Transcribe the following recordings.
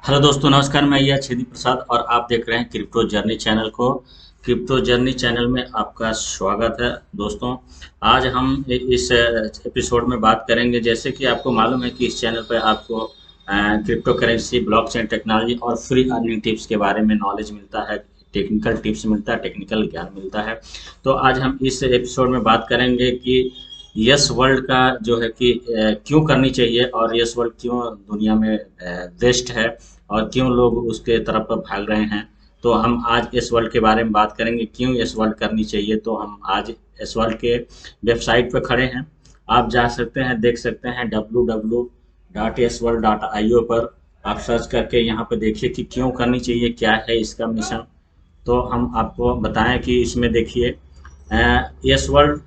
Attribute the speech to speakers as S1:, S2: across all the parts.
S1: Hello दोस्तों, नमस्कार। मैं यह छेदी प्रसाद और आप देख रहे हैं क्रिप्टो जर्नी चैनल को। क्रिप्टो जर्नी चैनल में आपका स्वागत है दोस्तों। आज हम इस एपिसोड में बात करेंगे, जैसे कि आपको मालूम है कि इस चैनल पर आपको क्रिप्टो करेंसी, ब्लॉकचेन टेक्नोलॉजी और फ्री अर्निंग टिप्स के बारे में नॉलेज मिलता है, टेक्निकल टिप्स मिलता है, टेक्निकल ज्ञान मिलता है। तो आज हम इस एपिसोड में बात करेंगे कि यस वर्ल्ड का जो है कि क्यों करनी चाहिए और यस वर्ल्ड क्यों दुनिया में बेस्ट है और क्यों लोग उसके तरफ भाग रहे हैं। तो हम आज एस वर्ल्ड के बारे में बात करेंगे, क्यों एस वर्ल्ड करनी चाहिए। तो हम आज एस वर्ल्ड के वेबसाइट पर खड़े हैं। आप जा सकते हैं, देख सकते हैं www.sworld.io पर आप सर्च करके यहाँ पे देखिए कि क्यों करनी चाहिए, क्या है इसका मिशन। तो हम आपको बताएं कि इसमें देखिए yes world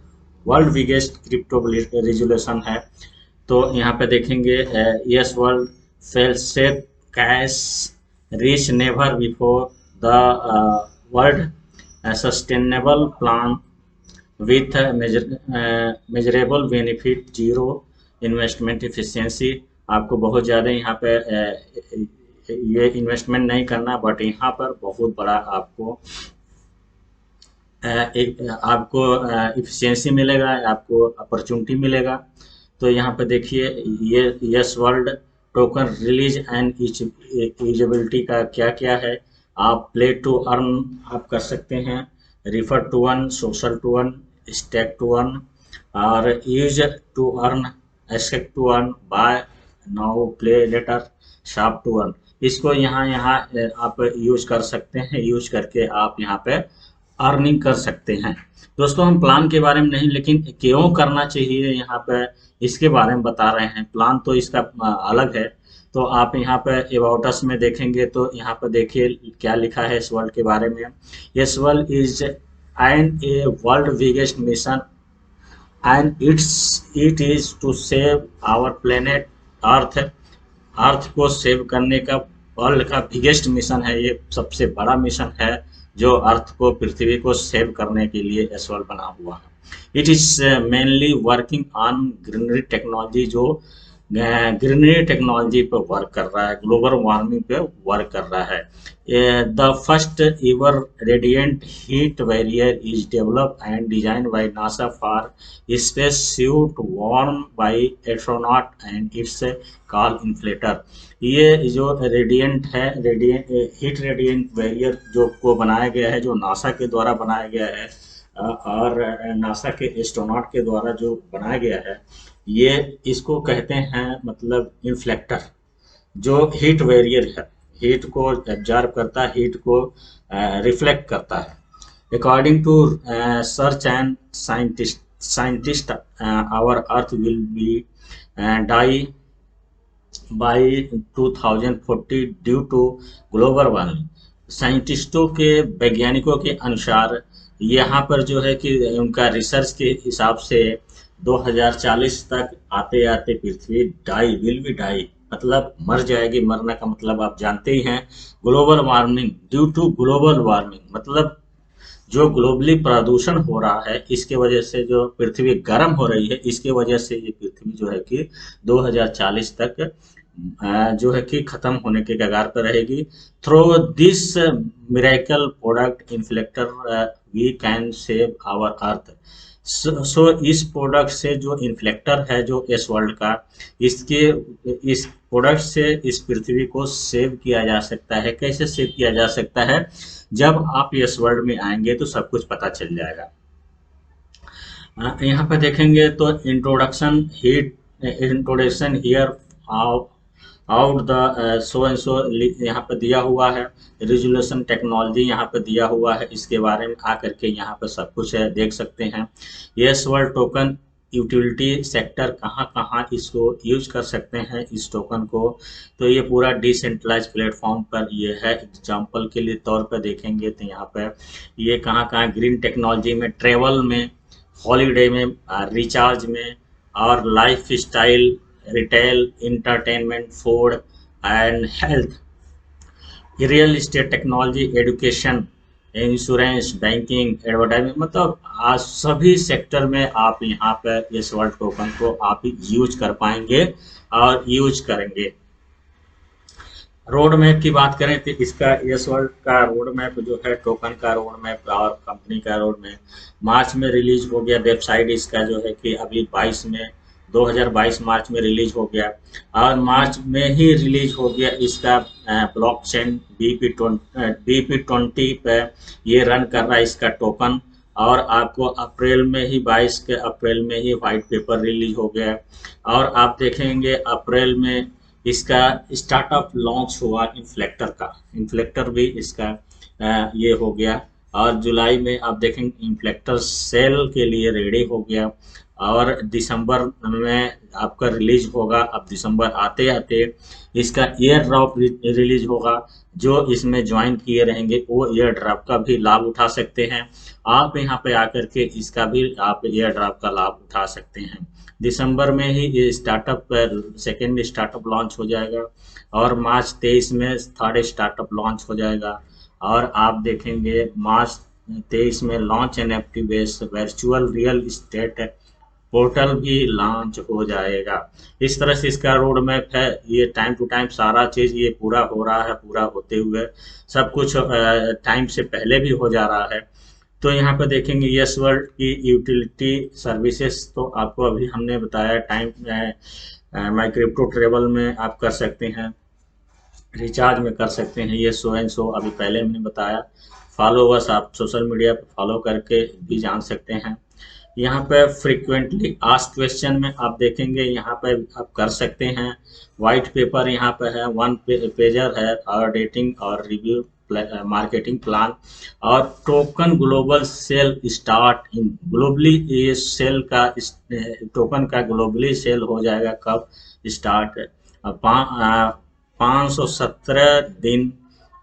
S1: world biggest crypto resolution है। तो यहाँ पे देखेंगे yes world fail safe cash reach never before the world sustainable plan with measurable benefit, zero investment efficiency. आपको बहुत ज़्यादा यहाँ पे ये इन्वेस्टमेंट नहीं करना, बट यहाँ पर बहुत बड़ा आपको एक आपको इफिशिएंसी मिलेगा, आपको अपॉर्चुनिटी मिलेगा। तो यहाँ पे देखिए ये yes world token release and usability का क्या क्या है। आप प्ले टू अर्न आप कर सकते हैं, refer to earn, social to earn, stack to earn और use to earn, asset to earn, buy now, play later, shop to earn. इसको यहाँ यहाँ आप यूज कर सकते हैं। यूज करके आप यहाँ पे अर्निंग कर सकते हैं। दोस्तों, हम प्लान के बारे में नहीं, लेकिन क्यों करना चाहिए यहाँ पे इसके बारे में बता रहे हैं। प्लान तो इसका अलग है। तो आप यहाँ पे अबाउट अस में देखेंगे तो यहाँ पे देखिए क्या लिखा है इस वर्ल्ड के बारे में। Yes world is and a world biggest mission and it is to save our planet earth. Earth को सेव करने का वर्ल्ड का बिगेस्ट मिशन है, ये सबसे बड़ा मिशन है जो अर्थ को, पृथ्वी को सेव करने के लिए एसवर्ल्ड बना हुआ है। It is mainly working on greenery technology, जो ग्रीनरी टेक्नोलॉजी पे वर्क कर रहा है, ग्लोबल वार्मिंग पे वर्क कर रहा है। The first ever radiant heat barrier is developed and designed by NASA for space suit worn by astronaut and it's call inflator. ये जो रेडिएंट है, रेडिएंट हीट रेडिएंट बैरियर जो को बनाया गया है, जो नासा के द्वारा बनाया गया है और नासा के एस्ट्रोनॉट के द्वारा जो बनाया गया है, ये इसको कहते हैं मतलब इन्फ्लेक्टर, जो हीट बैरियर है, हीट को एब्जॉर्ब करता है, हीट को रिफ्लेक्ट करता है। According to search and scientist our earth will be die by 2040 due to global warming. साइंटिस्टों के, वैज्ञानिकों के अनुसार यहाँ पर जो है कि उनका रिसर्च के हिसाब से 2040 तक आते आते पृथ्वी डाई विल बी डाई, मतलब मर जाएगी। मरने का मतलब आप जानते ही हैं, global warming, due to global warming मतलब जो ग्लोबली प्रदूषण हो रहा है, इसके वजह से जो पृथ्वी गर्म हो रही है, इसके वजह से ये पृथ्वी जो है कि 2040 तक जो है कि खत्म होने के कगार पर रहेगी। Through this miracle product Inflector we can save our earth. So इस प्रोडक्ट से, जो इन्फ्लेक्टर है जो इस वर्ल्ड का, इसके इस प्रोडक्ट से इस पृथ्वी को सेव किया जा सकता है। कैसे सेव किया जा सकता है? जब आप इस वर्ल्ड में आएंगे तो सब कुछ पता चल जाएगा। यहाँ पे देखेंगे तो introduction here out the so and so यहाँ पे दिया हुआ है। रिजोल्यूशन टेक्नोलॉजी यहाँ पे दिया हुआ है, इसके बारे में आकर के यहाँ पे सब कुछ है, देख सकते हैं। Yes world token utility sector, कहाँ कहाँ इसको यूज कर सकते हैं इस टोकन को। तो ये पूरा डिसेंट्रलाइज प्लेटफॉर्म पर ये है। एग्जांपल के लिए तौर पर देखेंगे तो यहाँ पर ये कहाँ कहाँ ग्रीन टेक्नोलॉजी में, ट्रेवल में, हॉलीडे में, रिचार्ज में और life style, retail, entertainment, food and health, real estate technology, education, insurance, banking, advertisement, मतलब आज सभी सेक्टर में आप यहाँ पर इस वर्ल्ड टोकन को आप यूज कर पाएंगे और यूज करेंगे। रोड मैप की बात करें तो इसका यस वर्ल्ड का रोड मैप जो है, टोकन का रोड मैप और कंपनी का रोड मैप मार्च में रिलीज हो गया। वेबसाइट इसका जो है कि अभी 22 में 2022 मार्च में रिलीज हो गया, और मार्च में ही रिलीज हो गया इसका ब्लॉकचेन BP20 पे ये रन कर रहा है इसका टोकन। और आपको अप्रैल में ही 22 के अप्रैल में ही वाइट पेपर रिलीज हो गया। और आप देखेंगे अप्रैल में इसका स्टार्टअप लॉन्च हुआ इन्फ्लेक्टर का, इन्फ्लेक्टर भी इसका ये हो गया। और जुलाई में आप देखेंगे इन्फ्लेक्टर सेल के लिए रेडी हो गया। और दिसंबर में आपका रिलीज होगा। अब दिसंबर आते आते इसका ईयर ड्रॉप रिलीज होगा। जो इसमें ज्वाइन किए रहेंगे वो ईयर ड्रॉप का भी लाभ उठा सकते हैं। आप यहाँ पे आकर के इसका भी आप ईयर ड्रॉप का लाभ उठा सकते हैं। दिसंबर में ही ये स्टार्टअप सेकेंड स्टार्टअप लॉन्च हो जाएगा, और मार्च 23 में थर्ड स्टार्टअप लॉन्च हो जाएगा। और आप देखेंगे मार्च 23 में launch NFT based virtual real estate portal भी लॉन्च हो जाएगा। इस तरह से इसका रोड मैप है। ये टाइम टू टाइम सारा चीज़ ये पूरा हो रहा है, पूरा होते हुए सब कुछ टाइम से पहले भी हो जा रहा है। तो यहाँ पर देखेंगे यस वर्ल्ड की यूटिलिटी सर्विसेज, तो आपको अभी हमने बताया टाइम माई क्रिप्टो ट्रेवल में आप कर सकते हैं, रिचार्ज में कर सकते हैं, ये सो एंड सो अभी पहले मैंने बताया। फॉलोवर्स आप सोशल मीडिया पर फॉलो करके भी जान सकते हैं। यहाँ पे फ्रीक्वेंटली आस्क्ड क्वेश्चन में आप देखेंगे यहाँ पे आप कर सकते हैं। वाइट पेपर यहाँ पे है, वन पेजर है, और रेटिंग और रिव्यू मार्केटिंग प्लान। और token global cell start in globally, ये सेल का टोकन का ग्लोबली सेल हो जाएगा कब स्टार्ट, 517 दिन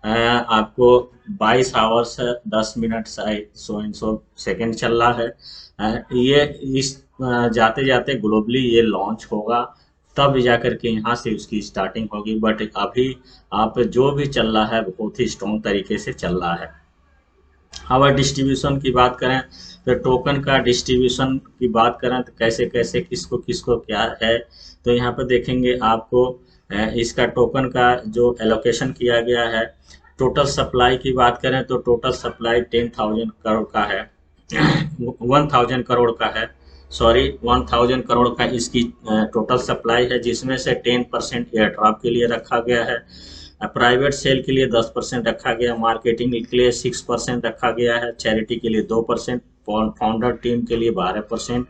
S1: आपको 22 hours 10 minute so and so second चल रहा है। ये इस जाते जाते ग्लोबली ये लॉन्च होगा, तब जाकर के यहाँ से उसकी स्टार्टिंग होगी। बट अभी आप जो भी चल रहा है बहुत ही स्ट्रॉन्ग तरीके से चल रहा है। अगर डिस्ट्रीब्यूशन की बात करें तो टोकन का डिस्ट्रीब्यूशन की बात करें तो कैसे कैसे किसको किसको क्या है, तो यहाँ पर देखेंगे आपको इसका टोकन का जो एलोकेशन किया गया है। टोटल सप्लाई की बात करें तो टोटल सप्लाई 10,000 करोड़ का है, 1,000 करोड़ का है, सॉरी 1,000 करोड़ का इसकी टोटल सप्लाई है, जिसमें से 10% एयर ड्रॉप के लिए रखा गया है, प्राइवेट सेल के लिए 10% रखा गया, मार्केटिंग के लिए 6% रखा गया है, चैरिटी के लिए 2%, फाउंडर टीम के लिए 12%,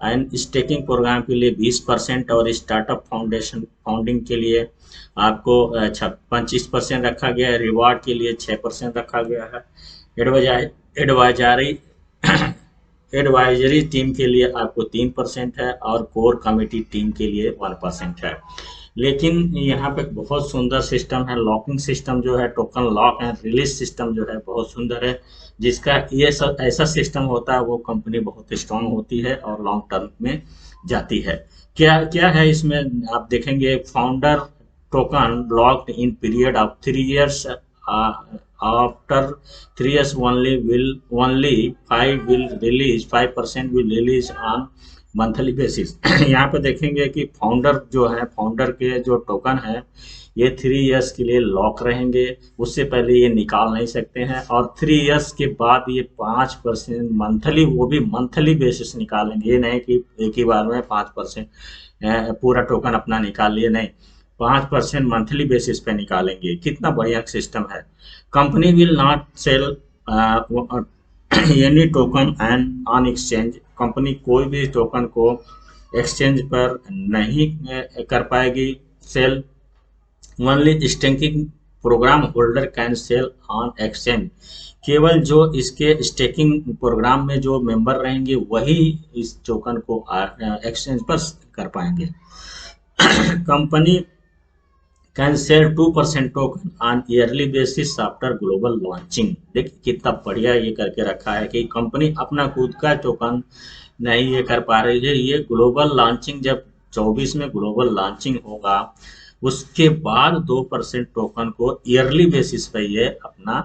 S1: एंड स्टेकिंग प्रोग्राम के लिए 20%, और स्टार्टअप फाउंडिंग के लिए आपको 25% रखा गया है, रिवार्ड के लिए 6% रखा गया है, एडवाइजरी एडवाइजरी टीम के लिए आपको 3% है, और कोर कमेटी टीम के लिए 1% है। लेकिन यहाँ पे बहुत सुंदर सिस्टम है, लॉकिंग सिस्टम जो है, टोकन लॉक है, रिलीज सिस्टम जो है बहुत सुंदर है। जिसका ये सब ऐसा सिस्टम होता है वो कंपनी बहुत स्ट्रांग होती है और लॉन्ग टर्म में जाती है। क्या क्या है इसमें आप देखेंगे, founder token locked in period of 3 years, after 3 years only 5% will release on monthly basis. यहाँ पे देखेंगे कि फाउंडर जो है, फाउंडर के जो टोकन है ये 3 years के लिए लॉक रहेंगे, उससे पहले ये निकाल नहीं सकते हैं। और 3 years के बाद ये 5% मंथली, वो भी मंथली बेसिस निकालेंगे। ये नहीं कि एक ही बार में 5% पूरा टोकन अपना निकाल लिए, नहीं, 5% मंथली बेसिस पे निकालेंगे। कितना बढ़िया सिस्टम है। Company will not sell any token and on exchange, company कोई भी टोकन को एक्सचेंज पर नहीं कर पाएगी sell. Only staking program holder can sell on exchange, केवल जो इसके स्टेकिंग प्रोग्राम में जो मेंबर रहेंगे वही इस टोकन को एक्सचेंज पर कर पाएंगे। Company can sell 2% token on yearly basis after global launching. देखिए कितना बढ़िया ये करके रखा है कि कंपनी अपना खुद का टोकन नहीं ये कर पा रही है। ये ग्लोबल लॉन्चिंग जब 24 में ग्लोबल लॉन्चिंग होगा उसके बाद 2% टोकन को ईयरली बेसिस पे ये अपना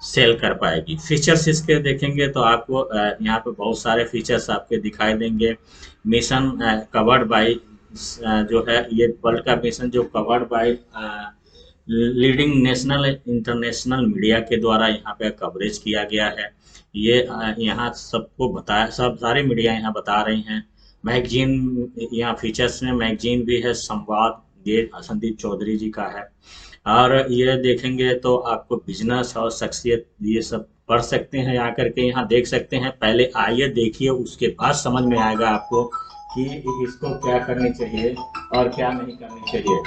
S1: सेल कर पाएगी। फीचर्स इसके देखेंगे तो आपको यहाँ पे बहुत सारे फीचर्स आपके दिखाई देंगे। मिशन कवर्ड बाय जो है, ये वर्ल्ड का मिशन जो covered by leading national international media के द्वारा यहाँ पे कवरेज किया गया है। ये यहाँ सबको बताया, सब सारे मीडिया यहाँ बता रही हैं। मैगजीन यहाँ फीचर्स में मैगजीन भी है, संवाद, ये संदीप चौधरी जी का है। और ये देखेंगे तो आपको बिजनेस और शख्सियत ये सब पढ़ सकते हैं, आकर के यहाँ देख सकते हैं। पहले आइए देखिए, उसके बाद समझ में आएगा आपको कि इसको क्या करनी चाहिए और क्या नहीं करनी चाहिए।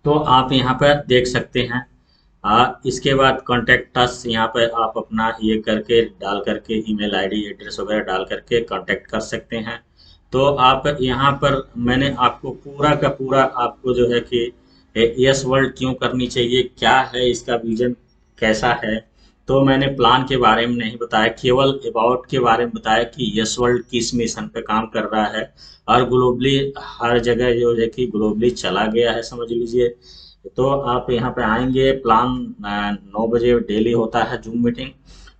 S1: तो आप यहाँ पर देख सकते हैं। इसके बाद कॉन्टेक्ट अस, यहाँ पर आप अपना ये करके डाल करके ईमेल आईडी एड्रेस वगैरह डाल करके कांटेक्ट कर सकते हैं। तो आप यहाँ पर मैंने आपको पूरा का पूरा आपको जो है कि यस वर्ल्ड क्यों करनी चाहिए, क्या है इसका विजन, कैसा है, तो मैंने प्लान के बारे में नहीं बताया, केवल अबाउट के बारे में बताया कि यस वर्ल्ड किस मिशन पे काम कर रहा है और ग्लोबली हर जगह जो है कि ग्लोबली चला गया है, समझ लीजिए। तो आप यहाँ पे आएंगे, प्लान 9 बजे डेली होता है जूम मीटिंग,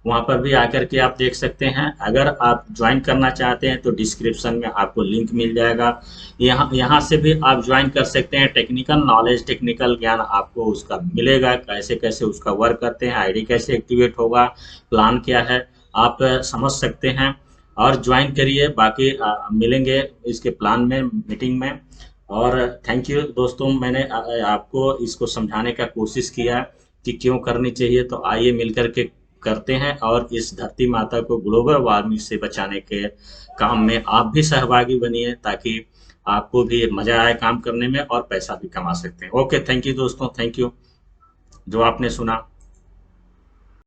S1: वहाँ पर भी आकर के आप देख सकते हैं। अगर आप ज्वाइन करना चाहते हैं तो डिस्क्रिप्शन में आपको लिंक मिल जाएगा, यहाँ से भी आप ज्वाइन कर सकते हैं। टेक्निकल नॉलेज, टेक्निकल ज्ञान आपको उसका मिलेगा, कैसे कैसे उसका वर्क करते हैं, आईडी कैसे एक्टिवेट होगा, प्लान क्या है, आप समझ सकते हैं। और ज्वाइन करिए, बाकी मिलेंगे इसके प्लान में, मीटिंग में। और थैंक यू दोस्तों, मैंने आपको इसको समझाने का कोशिश किया कि क्यों करनी चाहिए। तो आइए मिलकर के करते हैं और इस धरती माता को ग्लोबल वार्मिंग से बचाने के काम में आप भी सहभागी बनिए, ताकि आपको भी मजा आए काम करने में और पैसा भी कमा सकते हैं। ओके, थैंक यू दोस्तों, थैंक यू जो आपने सुना।